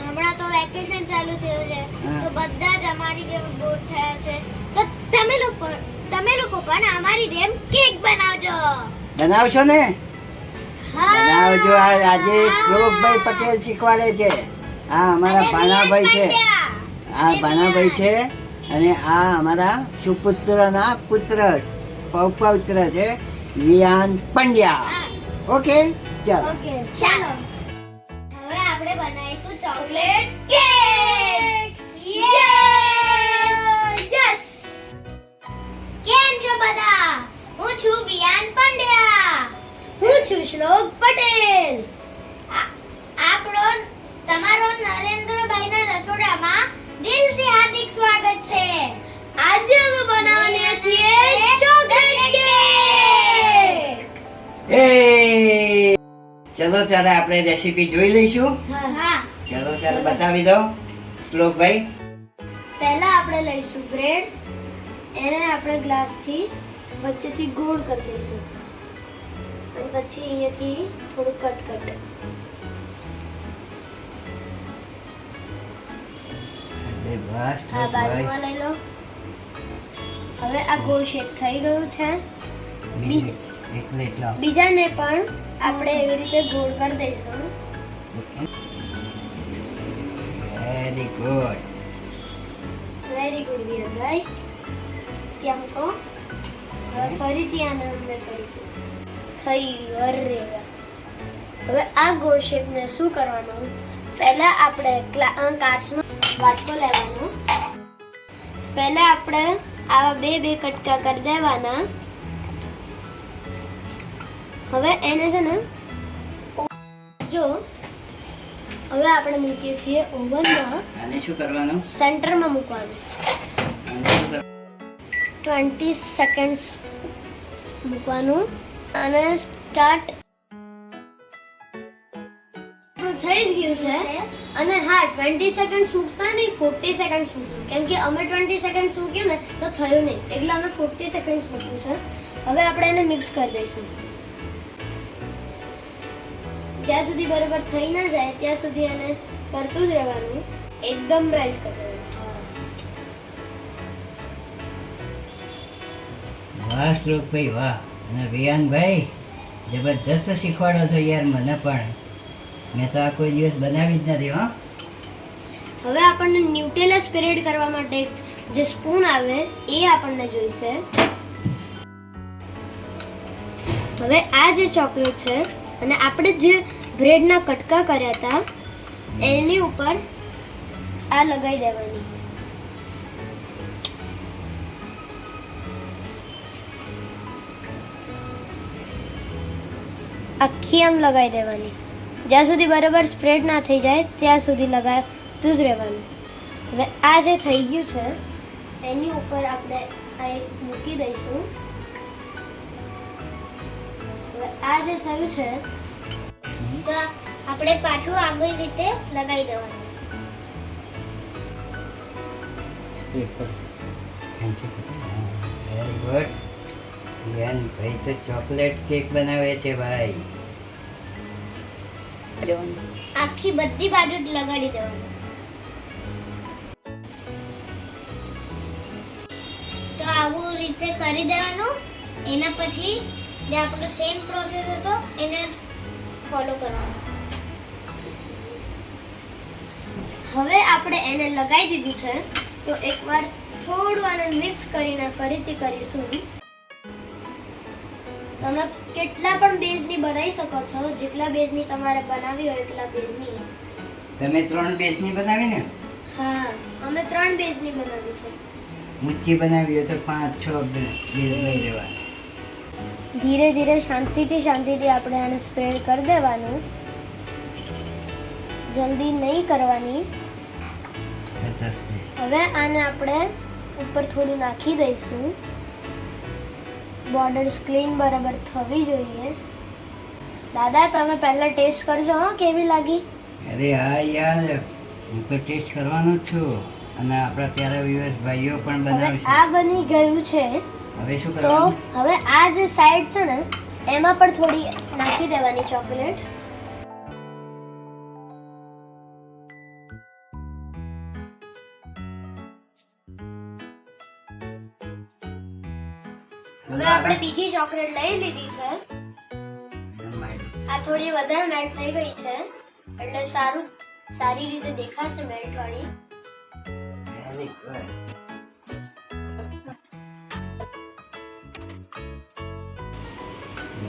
હમણાં તો વેકેશન ચાલુ થયું છે તો બધા જ અમારી જેમ બોર થયા છે તો તમે લોકો પણ અમારી જેમ કેક બનાવજો. બનાવશો ને? હા બનાવજો. આજે શ્લોકભાઈ પટેલ શીખવાડે છે. હા, અમારા ભાણાભાઈ છે. આ ભાણાભાઈ છે અને આ અમારા સુપુત્રના પુત્ર પૌત્ર છે વિયાન પંડ્યા. ઓકે, ચાલો. ઓકે ચાલો હવે આપણે બનાવીશું ચોકલેટ કેક. યસ! કેમ છો બધા? હું છું વિયાન પંડ્યા. હું છું શ્લોક પટેલ. આપણો તમારો નરેન્દ્રભાઈના રસોડામાં દિલથી હાર્દિક સ્વાગત છે. આજે અમે બનાવવાના છીએ ચોકલેટ કેક. એ ચલો ત્યારે આપણે રેસીપી જોઈ લઈશું. હા, ચલો ત્યારે બતાવી દો શ્લોકભાઈ. પહેલા આપણે લઈશું બ્રેડ. એને આપણે ગ્લાસથી વચ્ચેથી ગોળ કરી દઈશું અને પછી અહીંયાથી થોડું કટ. અરે વાહ, આ શ્લોકભાઈ. બાજુમાં લઈ લો. હવે આ ગોળ શેપ થઈ ગયું છે. એક પ્લેટ લાવો. બીજાને પણ આપણે એવી રીતે ગોળ કરી દઈશું. Very good. વેરી ગુડ વિયાનભાઈ. ત્યાં મૂકો. હવે ફરીથી આને અંદર કરીશું. થઈ ગયું. અરે વાહ. હવે આ ગોળ શેપને શું કરવાનું? પહેલા આપણે કાચનો વાટકો લેવાનો. પહેલા આપણે આવા બે કટકા કરી દેવાના. હવે એને છે ને જો હવે આપણે મૂકીએ છીએ ઓવનમાં. આને શું કરવાનું? સેન્ટરમાં મૂકવાનું. આને શું કરવાનું? 20 સેકન્ડ્સ મૂકવાનું અને સ્ટાર્ટ. આપણું થઈ જ ગયું છે. અને હા, 20 સેકન્ડ્સ મૂકતા નહીં, 40 સેકન્ડ્સ મૂકશું કેમ કે અમે 20 સેકન્ડ્સ મૂક્યું ને તો થયું નહીં એટલે અમે 40 સેકન્ડ્સ મૂક્યું છે. હવે આપણે એને મિક્સ કરી દઈશું. જ્યાં સુધી બરાબર થઈ ના જાય ત્યાં સુધી એને કરતું જ રહેવાનું. એકદમ મેલ્ટ કરવાનું. વાહ શ્લોકભાઈ વાહ. અને વિયાનભાઈ જબરજસ્ત શીખવાડો છો યાર મને પણ. મેં તો આ કોઈ દિવસ બનાવી જ નથી. હા, હવે આપણને ન્યુટેલા સ્પ્રેડ કરવા માટે જે સ્પૂન આવે એ આપણને જોઈશે. હવે આ જે ચોકલેટ છે અને આપણે જે બ્રેડના કટકા કર્યા હતા એની ઉપર આ લગાવી દેવાની. આખી આમ લગાવી દેવાની. જ્યાં સુધી બરાબર સ્પ્રેડ ના થઈ જાય ત્યાં સુધી લગાવતું જ રહેવાનું. હવે આ જે થઈ ગયું છે એની ઉપર આપણે આ એક મૂકી દઈશું. હવે આ જે થયું છે તો આપણે પાછું આવી રીતે લગાવી દેવાનું. Very good. વિયાનભાઈ તો ચોકલેટ કેક બનાવે છે ભાઈ. આખી બધી બાજુ લગાડી દેવાનું. તો આવું રીતે કરી દેવાનું. એના પછી જે આપણો સેમ પ્રોસેસ હતો એને ફોલો કરવાનો. હવે આપણે એને લગાવી દીધું છે તો એકવાર થોડું આને મિક્સ કરીને ફરીથી કરીશું. તમે કેટલા પણ બેઝની બનાવી શકો છો. જેટલા બેઝની તમારે બનાવી હોય એટલા બેઝની. તમે 3 બેઝની બનાવી ને? હા, અમે 3 બેઝની બનાવી છે. મુઠ્ઠી બનાવી હોય તો 5-6 બેઝ લઈ લેવાના. ધીરે ધીરે શાંતિથી આપણે આને સ્પ્રેડ કરી દેવાનું. જલ્દી નહીં કરવાની. હવે આને આપણે ઉપર થોડું નાખી દઈશું. બોર્ડર સ્ક્રીન બરાબર થવી જોઈએ. દાદા તમે પહેલા ટેસ્ટ કરજો હા કેવી લાગી. અરે હા યાર, હું તો ટેસ્ટ કરવાનો જ છું. અને આપણા પ્યારા વ્યુઅર્સ ભાઈઓ પણ હવે બનાવશે. આ બની ગયું છે. હવે શું તો કરવાનું? હવે આ જે સાઈડ છે ને એમાં પણ થોડી નાખી દેવાની ચોકલેટ. હવે આપણે બીજી ચોકલેટ લઈ લીધી છે. આ થોડી વધારે મેલ્ટ થઈ ગઈ છે એટલે સારી રીતે દેખાશે મેલ્ટ વાળી. Very good.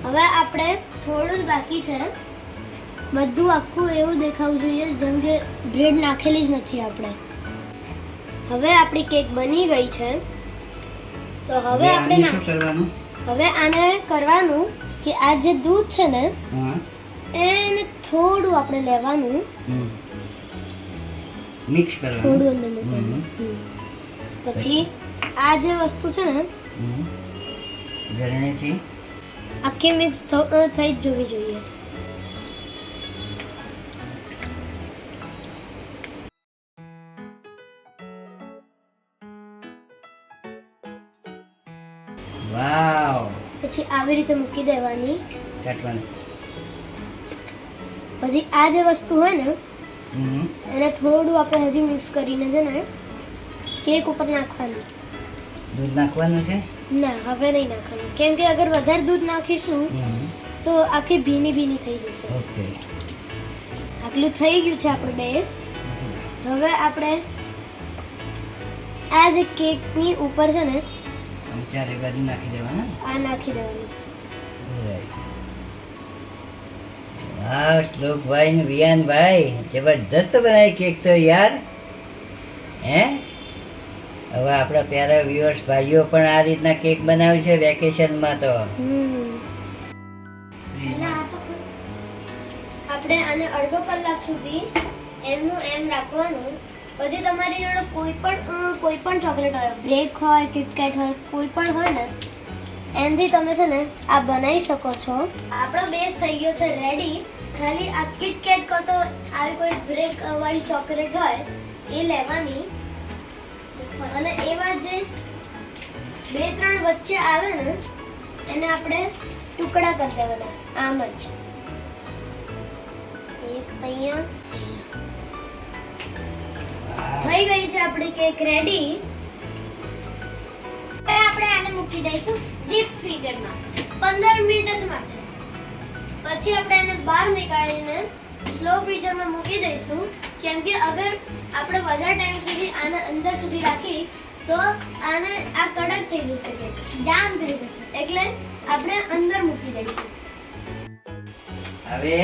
હવે આપણે થોડું જ બાકી છે. બધું આખું એવું દેખાવું જોઈએ જેમ કે બ્રેડ નાખેલી જ નથી આપણે. હવે આપણી કેક બની ગઈ છે. તો હવે આપણે શું કરવાનું? હવે આને કરવાનું કે આ જે દૂધ છે ને હા, એને થોડું આપણે લેવાનું, મિક્સ કરવાનું. થોડું અંદર મૂકવાનું. પછી આ જે વસ્તુ છે ને ઝરણીથી આખી મિક્સ થઈ જ જવી જોઈએ. વાવ. પછી આવી રીતે મૂકી દેવાની. કાટવાનું. પછી આ જે વસ્તુ હોય ને એને થોડું આપણે હજી મિક્સ કરીને છે ને કેક ઉપર નાખવાનું. દૂધ નાખવાનું છે? ના, હવે નહીં નાખવાનું, કેમ કે અગર વધારે દૂધ નાખીશું તો આખી ભીની થઈ જશે. ઓકે. આટલું થઈ ગયું છે આપણું બેઝ. હવે આપણે આ જે કેકની ઉપર છે ને ચારે બાજુ નાખી દેવાના. આ નાખી દેવાનું. વાહ, શ્લોકભાઈ ને વિયાનભાઈ જબરજસ્ત બનાવી કેક તો યાર. હે, હવે આપણા પ્યારા વ્યુઅર્સ ભાઈઓ પણ આ રીતના કેક બનાવ્યું છે વેકેશનમાં તો. આપણે આને અડધો કલાક સુધી એમનું એમ રાખવાનું. પછી તમારી જોડે કોઈ પણ ચોકલેટ હોય, બ્રેક હોય, કિટકેટ હોય, કોઈ પણ હોય ને એનાથી તમે છે ને આ બનાવી શકો છો. આપણો બેઝ થઈ ગયો છે રેડી. ખાલી આ કિટકેટ કો તો આવી કોઈ બ્રેક વાળી ચોકલેટ હોય એ લેવાની અને એવા જે 2-3 વચ્ચે આવે ને એને આપણે ટુકડા કરી દેવાના આમ જ. એક અહીંયા થઈ ગઈ છે આપણી કેક રેડી. હવે આપણે આને મૂકી દઈશું ડીપ ફ્રીઝરમાં 15 મિનિટ જ માટે. પછી આપણે એને બહાર નીકાળીને સ્લો ફ્રીઝરમાં મૂકી દઈશું, કેમ કે અગર આપણે વધારે ટાઈમ સુધી આને અંદર સુધી રાખી તો આને આ કડક થઈ જશે, કેક જામ થઈ જશે. એટલે આપણે અંદર મૂકી દઈશું. હવે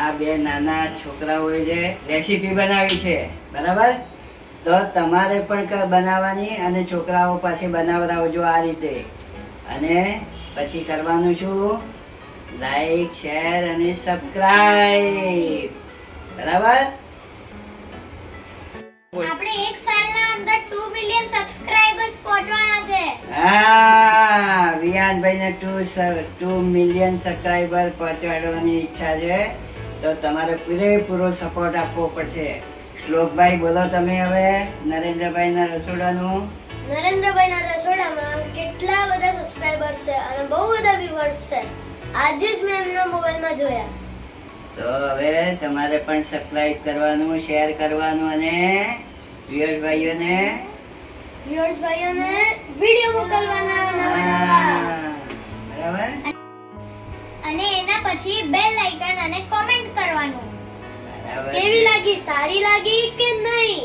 આ બે નાના છોકરાઓએ જે રેસીપી બનાવી છે બરાબર, તો તમારે પણ બનાવવાની અને છોકરાઓ પાસે બનાવડાવજો આ રીતે. અને પછી કરવાનું શું? લાઈક, શેર અને સબસ્ક્રાઇબ. બરાબર? આપણે એક સાલના અંદર 2 મિલિયન સબસ્ક્રાઇબર્સ પહોંચવાના છે. હા, વિયાનભાઈને 2 મિલિયન સબસ્ક્રાઇબર પહોંચાડવાની ઈચ્છા છે, તો તમારે પૂરેપૂરો સપોર્ટ આપવો પડશે. શ્લોકભાઈ બોલો તમે હવે નરેન્દ્રભાઈના રસોડાનું. નરેન્દ્રભાઈના રસોડામાં કેટલા બધા સબસ્ક્રાઇબર્સ છે અને બહુ બધા વ્યુઅર્સ છે. આજે જ મેં એમના મોબાઈલમાં જોયા. તો હવે તમારે પણ સબસ્ક્રાઇબ કરવાનું, શેર કરવાનું અને વ્યુઅર્સ ભાઈઓને વિડિયો મોકલવાના નવા. બરાબર. અને એના પછી બેલ આઇકન અને કોમેન્ટ કરવાનું. બરાબર. કેવી લાગી, સારી લાગી કે નહીં?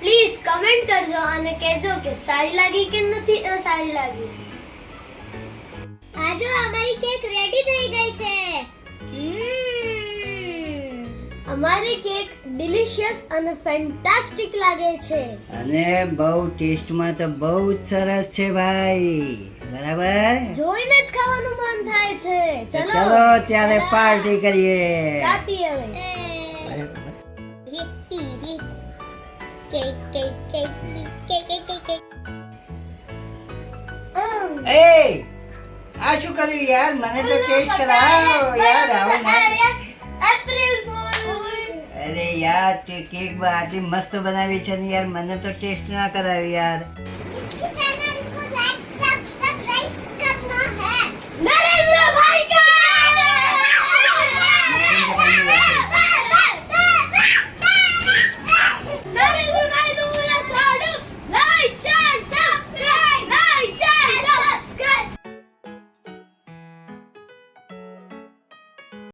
પ્લીઝ કમેન્ટ કરજો અને કહેજો કે સારી લાગી કે નથી સારી લાગી. આજો અમારી કેક રેડી થઈ ગઈ છે. અમારી કેક ડિલિશિયસ અને ફેન્ટાસ્ટિક લાગે છે અને બહુ ટેસ્ટમાં તો બહુ જ સરસ છે ભાઈ. બરાબર. જોઈને જ ખાવાનું મન થાય છે. ચલો ત્યારે પાર્ટી કરીએ. કાપી હવે. એ આ શું કર્યું યાર? મને તો ટેસ્ટ કરાવો યાર. આવું ના. April fool. અરે યાર, કેક આટલી મસ્ત બનાવી છે ને યાર, મને તો ટેસ્ટ ના કરાવી યાર.